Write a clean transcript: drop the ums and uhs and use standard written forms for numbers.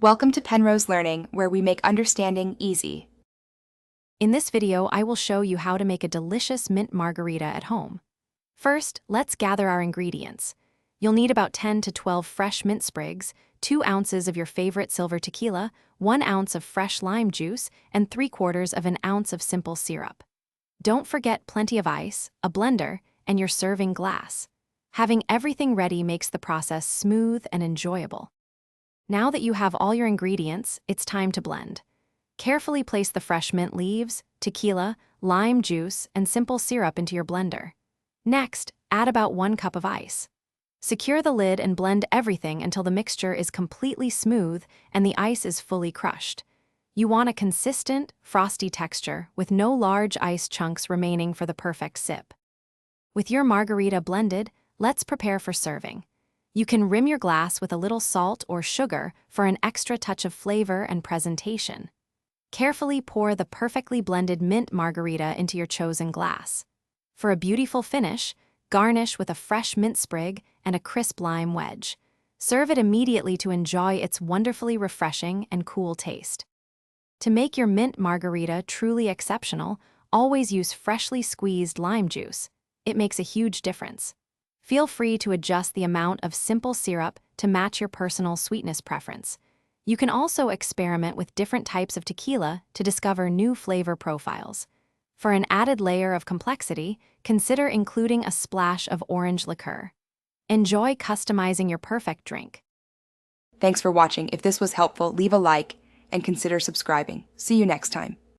Welcome to Penrose Learning, where we make understanding easy. In this video, I will show you how to make a delicious mint margarita at home. First, let's gather our ingredients. You'll need about 10 to 12 fresh mint sprigs, 2 ounces of your favorite silver tequila, 1 ounce of fresh lime juice, and 3/4 of an ounce of simple syrup. Don't forget plenty of ice, a blender, and your serving glass. Having everything ready makes the process smooth and enjoyable. Now that you have all your ingredients, it's time to blend. Carefully place the fresh mint leaves, tequila, lime juice, and simple syrup into your blender. Next, add about 1 cup of ice. Secure the lid and blend everything until the mixture is completely smooth and the ice is fully crushed. You want a consistent, frosty texture with no large ice chunks remaining for the perfect sip. With your margarita blended, let's prepare for serving. You can rim your glass with a little salt or sugar for an extra touch of flavor and presentation. Carefully pour the perfectly blended mint margarita into your chosen glass. For a beautiful finish, garnish with a fresh mint sprig and a crisp lime wedge. Serve it immediately to enjoy its wonderfully refreshing and cool taste. To make your mint margarita truly exceptional, always use freshly squeezed lime juice. It makes a huge difference. Feel free to adjust the amount of simple syrup to match your personal sweetness preference. You can also experiment with different types of tequila to discover new flavor profiles. For an added layer of complexity, consider including a splash of orange liqueur. Enjoy customizing your perfect drink. Thanks for watching. If this was helpful, leave a like and consider subscribing. See you next time.